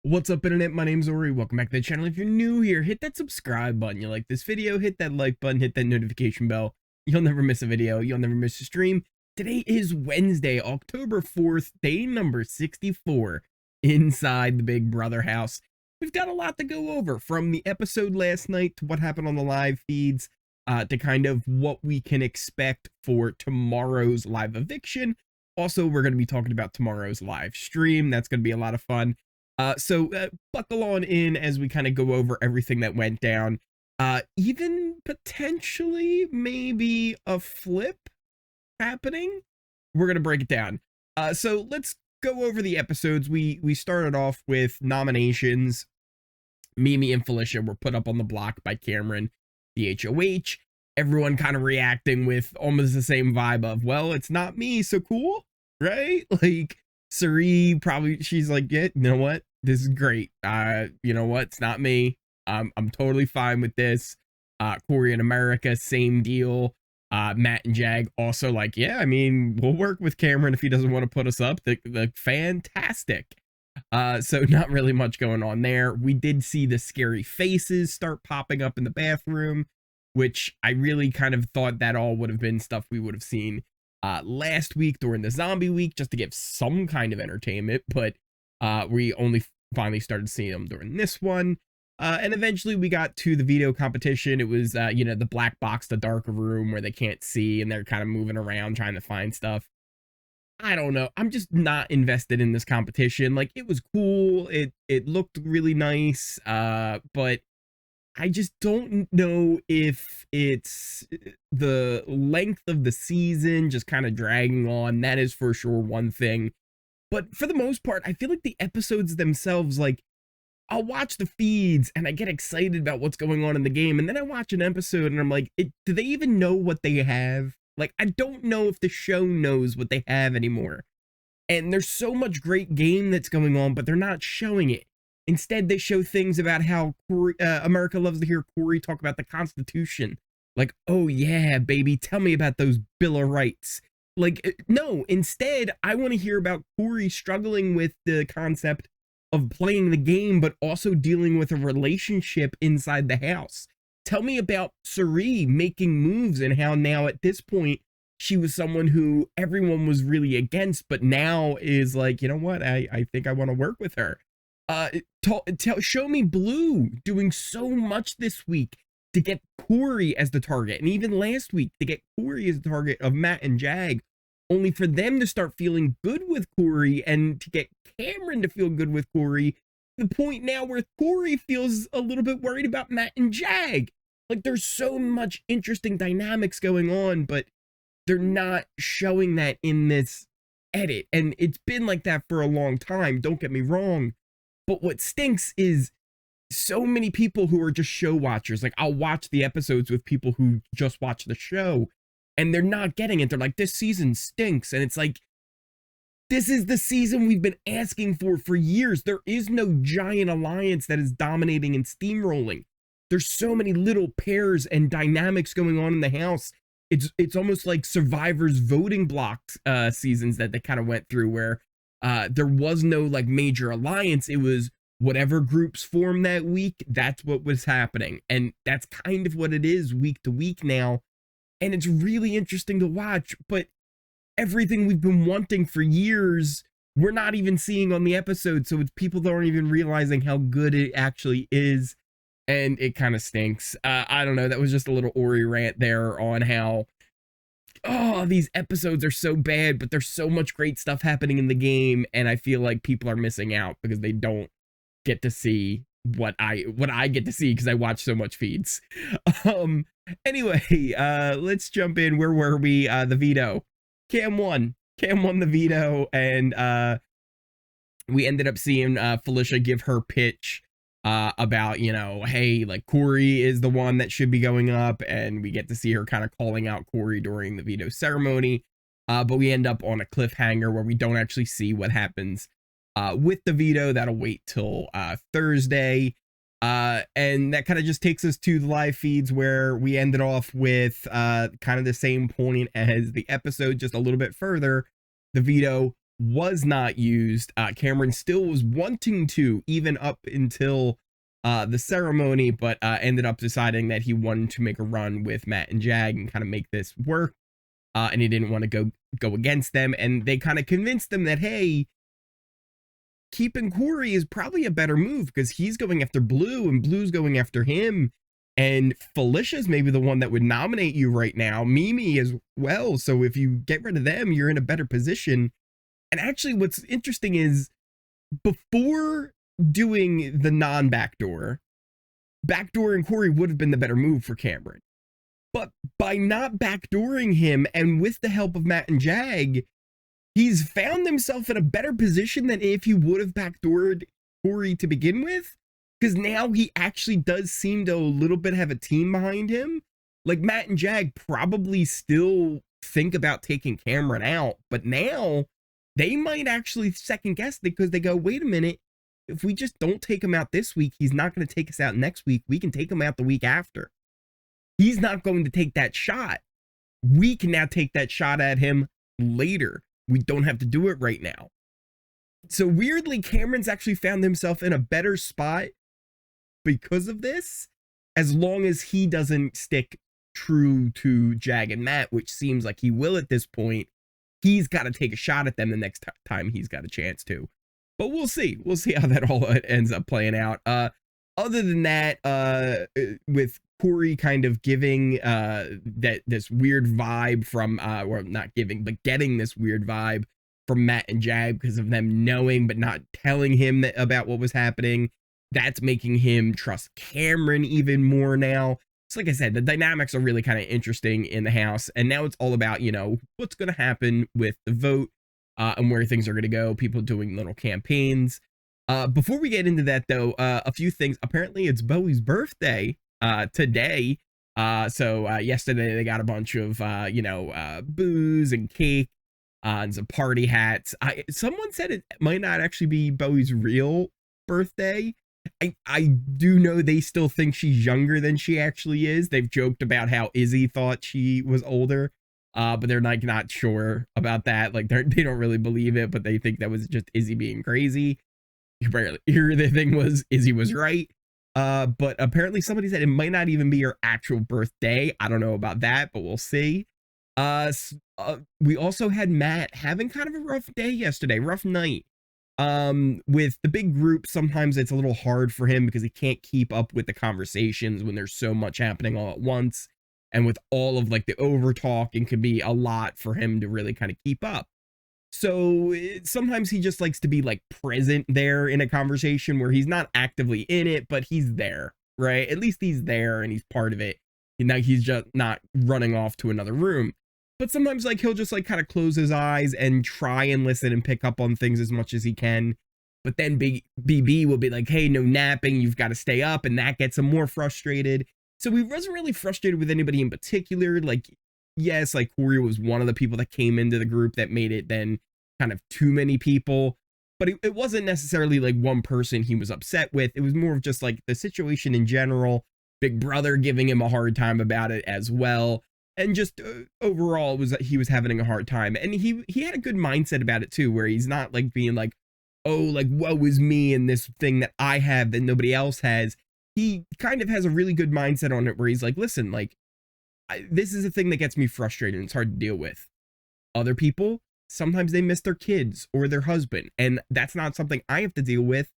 What's up, internet? My name's Ori. Welcome back to the channel. If you're new here, hit that subscribe button. You like this video, hit that like button, hit that notification bell. You'll never miss a video. You'll never miss a stream. Today is Wednesday, October 4th, day number 64 inside the Big Brother house. We've got a lot to go over, from the episode last night to what happened on the live feeds, to kind of what we can expect for tomorrow's live eviction. Also, we're going to be talking about tomorrow's live stream. That's going to be a lot of fun. So buckle on in as we kind of go over everything that went down. Even potentially maybe a flip happening. We're going to break it down. So let's go over the episodes. We started off with nominations. Mimi and Felicia were put up on the block by Cameron, the HOH. Everyone kind of reacting with almost the same vibe of, well, it's not me, so cool, right? Like, Cirie probably, she's like, yeah, you know what? This is great. You know what? It's not me. I'm totally fine with this. Cory in America, same deal. Matt and Jag also like, yeah, I mean, we'll work with Cameron if he doesn't want to put us up. The fantastic. So not really much going on there. We did see the scary faces start popping up in the bathroom, which I really kind of thought that all would have been stuff we would have seen last week during the zombie week, just to give some kind of entertainment, but we only finally started seeing them during this one. And eventually we got to the veto competition. It was, you know, the black box, the dark room where they can't see and they're kind of moving around trying to find stuff. I don't know. I'm just not invested in this competition. Like, it was cool. It looked really nice. But I just don't know if it's the length of the season just kind of dragging on. That is for sure one thing. But for the most part, I feel like the episodes themselves, like, I'll watch the feeds and I get excited about what's going on in the game. And then I watch an episode and I'm like, do they even know what they have? Like, I don't know if the show knows what they have anymore. And there's so much great game that's going on, but they're not showing it. Instead, they show things about how America loves to hear Cory talk about the Constitution. Like, oh yeah, baby, tell me about those Bill of Rights. Like, no, instead, I want to hear about Cory struggling with the concept of playing the game, but also dealing with a relationship inside the house. Tell me about Cirie making moves and how now at this point, she was someone who everyone was really against, but now is like, you know what, I think I want to work with her. Show me Blue doing so much this week to get Cory as the target, and even last week to get Cory as the target of Matt and Jag, only for them to start feeling good with Cory and to get Cameron to feel good with Cory, to the point now where Cory feels a little bit worried about Matt and Jag. Like, there's so much interesting dynamics going on, but they're not showing that in this edit, and it's been like that for a long time, don't get me wrong. But what stinks is so many people who are just show watchers. Like, I'll watch the episodes with people who just watch the show and they're not getting it. They're like, this season stinks. And it's like, this is the season we've been asking for years. There is no giant alliance that is dominating and steamrolling. There's so many little pairs and dynamics going on in the house. It's almost like Survivor's voting block seasons that they kind of went through, where there was no like major alliance. It was whatever groups formed that week, that's what was happening. And that's kind of what it is week to week now. And it's really interesting to watch, but everything we've been wanting for years, we're not even seeing on the episode. So it's people that aren't even realizing how good it actually is. And it kind of stinks. I don't know. That was just a little Ori rant there on how, oh, these episodes are so bad, but there's so much great stuff happening in the game, and I feel like people are missing out because they don't get to see what I get to see because I watch so much feeds. Anyway, let's jump in. Where were we? The veto. Cam won the veto, and we ended up seeing Felicia give her pitch about, you know, hey, like, Cory is the one that should be going up, and we get to see her kind of calling out Cory during the veto ceremony, but we end up on a cliffhanger where we don't actually see what happens with the veto. That'll wait till Thursday, and that kind of just takes us to the live feeds, where we ended off with kind of the same point as the episode, just a little bit further. The veto was not used. Cameron still was wanting to, even up until the ceremony, but ended up deciding that he wanted to make a run with Matt and Jag and kind of make this work. And he didn't want to go against them. And they kind of convinced them that, hey, keeping Cory is probably a better move because he's going after Blue and Blue's going after him. And Felicia's maybe the one that would nominate you right now. Mimi as well. So if you get rid of them, you're in a better position. And actually what's interesting is before doing the non-backdoor, backdoor and Cory would have been the better move for Cameron. But by not backdooring him and with the help of Matt and Jag, he's found himself in a better position than if he would have backdoored Cory to begin with. Because now he actually does seem to a little bit have a team behind him. Like Matt and Jag probably still think about taking Cameron out, but now they might actually second guess because they go, wait a minute, if we just don't take him out this week, he's not going to take us out next week. We can take him out the week after. He's not going to take that shot. We can now take that shot at him later. We don't have to do it right now. So weirdly, Cameron's actually found himself in a better spot because of this, as long as he doesn't stick true to Jag and Matt, which seems like he will at this point. He's got to take a shot at them the next time he's got a chance to. But we'll see. We'll see how that all ends up playing out. Other than that, with Cory kind of giving this weird vibe from, or not giving, but getting this weird vibe from Matt and Jag because of them knowing but not telling him about what was happening. That's making him trust Cameron even more now. So like I said, the dynamics are really kind of interesting in the house. And now it's all about, you know, what's going to happen with the vote and where things are going to go. People doing little campaigns. Before we get into that, though, a few things. Apparently, it's Bowie's birthday today. So yesterday, they got a bunch of, booze and cake and some party hats. Someone said it might not actually be Bowie's real birthday. I do know they still think she's younger than she actually is. They've joked about how Izzy thought she was older, but they're like not sure about that. Like they don't really believe it, but they think that was just Izzy being crazy. Here the thing was Izzy was right. But apparently somebody said it might not even be her actual birthday. I don't know about that, but we'll see. We also had Matt having kind of a rough day yesterday, rough night. With the big group, sometimes it's a little hard for him because he can't keep up with the conversations when there's so much happening all at once. And with all of like the over talk, it can be a lot for him to really kind of keep up. So sometimes he just likes to be like present there in a conversation where he's not actively in it, but he's there, right? At least he's there and he's part of it. And now he's just not running off to another room. But sometimes like he'll just like kind of close his eyes and try and listen and pick up on things as much as he can. But then BB will be like, hey, no napping, you've got to stay up. And that gets him more frustrated. So he wasn't really frustrated with anybody in particular. Like, yes, like Cory was one of the people that came into the group that made it then kind of too many people. But it wasn't necessarily like one person he was upset with. It was more of just like the situation in general. Big Brother giving him a hard time about it as well. And just overall, he was having a hard time. And he had a good mindset about it too, where he's not like being like, oh, like, woe is me and this thing that I have that nobody else has. He kind of has a really good mindset on it where he's like, listen, like, this is a thing that gets me frustrated and it's hard to deal with. Other people, sometimes they miss their kids or their husband. And that's not something I have to deal with.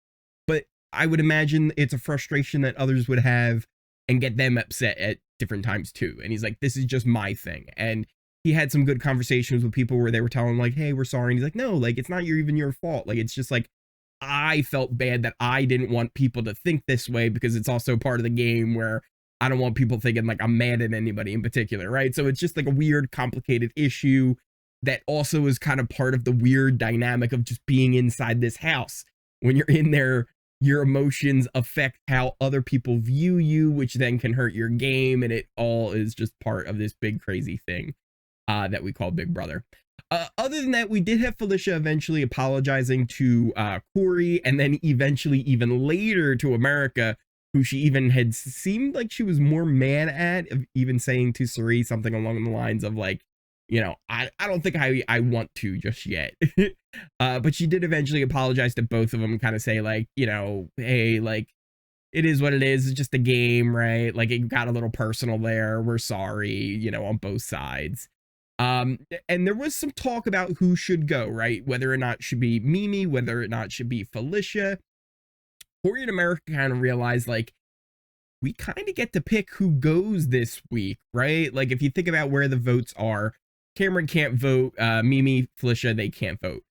But I would imagine it's a frustration that others would have and get them upset at different times too. And he's like, this is just my thing. And he had some good conversations with people where they were telling him like, hey, we're sorry. And he's like, no, like, it's not even your fault. Like, it's just like, I felt bad that I didn't want people to think this way because it's also part of the game where I don't want people thinking like I'm mad at anybody in particular, right? So it's just like a weird, complicated issue that also is kind of part of the weird dynamic of just being inside this house. When you're in there, your emotions affect how other people view you, which then can hurt your game. And it all is just part of this big, crazy thing that we call Big Brother. Other than that, we did have Felicia eventually apologizing to Cory, and then eventually even later to America, who she even had seemed like she was more mad at, of even saying to Cirie something along the lines of like, I don't think I want to just yet. But she did eventually apologize to both of them, kind of say like, hey, like, it is what it is. It's just a game, right? Like, it got a little personal there. We're sorry, on both sides. And there was some talk about who should go, right? Whether or not it should be Mimi, whether or not it should be Felicia. Cory in America kind of realized, like, we kind of get to pick who goes this week, right? Like, if you think about where the votes are, Cameron can't vote. Mimi, Felicia, they can't vote.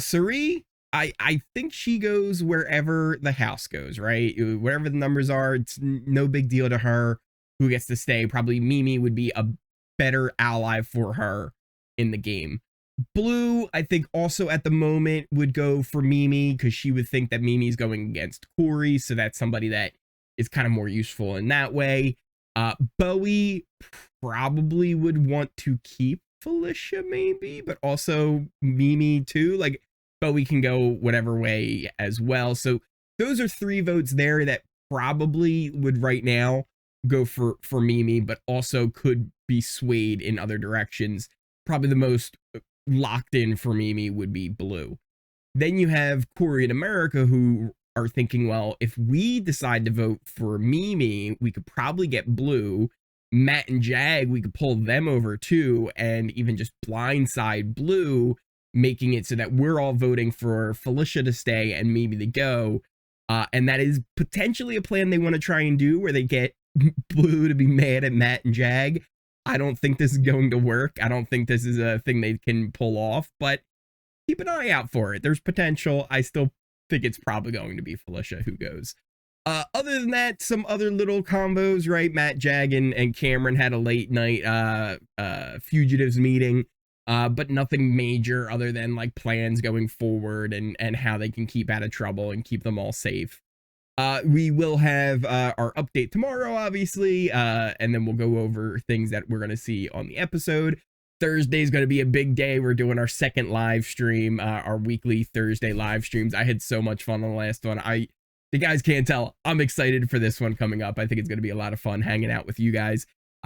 Cirie, I think she goes wherever the house goes, right? Wherever the numbers are, it's no big deal to her who gets to stay. Probably Mimi would be a better ally for her in the game. Blue, I think also at the moment would go for Mimi because she would think that Mimi's going against Cory, so that's somebody that is kind of more useful in that way. Bowie probably would want to keep Felicia maybe, but also Mimi too. Like, Bowie can go whatever way as well. So those are 3 votes there that probably would right now go for Mimi, but also could be swayed in other directions. Probably the most locked in for Mimi would be Blue. Then you have Cory in America who are thinking, well, if we decide to vote for Mimi, we could probably get Blue. Matt and Jag, we could pull them over too, and even just blindside Blue, making it so that we're all voting for Felicia to stay and Mimi to go. And that is potentially a plan they want to try and do, where they get Blue to be mad at Matt and Jag. I don't think this is going to work. I don't think this is a thing they can pull off, but keep an eye out for it. There's potential. I still think it's probably going to be Felicia who goes. Other than that, some other little combos, right? Matt, Jag, and Cameron had a late night fugitives meeting, but nothing major other than like plans going forward and how they can keep out of trouble and keep them all safe. We will have our update tomorrow, obviously, and then we'll go over things that we're going to see on the episode. Thursday is going to be a big day. We're doing our second live stream, our weekly Thursday live streams. I had so much fun on the last one. You guys can't tell, I'm excited for this one coming up. I think it's going to be a lot of fun hanging out with you guys.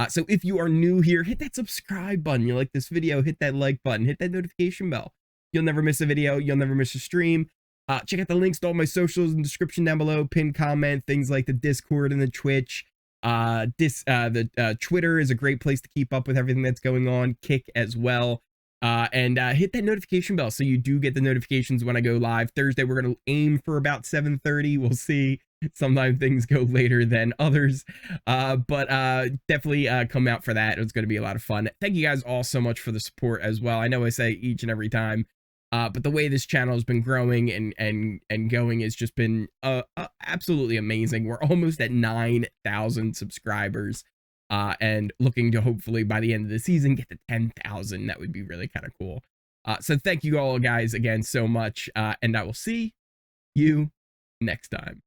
So if you are new here, hit that subscribe button. You like this video, hit that like button, hit that notification bell. You'll never miss a video. You'll never miss a stream. Check out the links to all my socials in the description down below. Pin comment, things like the Discord and the Twitch. The Twitter is a great place to keep up with everything that's going on. Kick as well. And hit that notification bell so you do get the notifications when I go live. Thursday, we're going to aim for about 7:30. We'll see. Sometimes things go later than others. But definitely come out for that. It's going to be a lot of fun. Thank you guys all so much for the support as well. I know I say each and every time, but the way this channel has been growing and going has just been absolutely amazing. We're almost at 9,000 subscribers. And looking to hopefully by the end of the season get to 10,000. That would be really kind of cool. So thank you all guys again so much, and I will see you next time.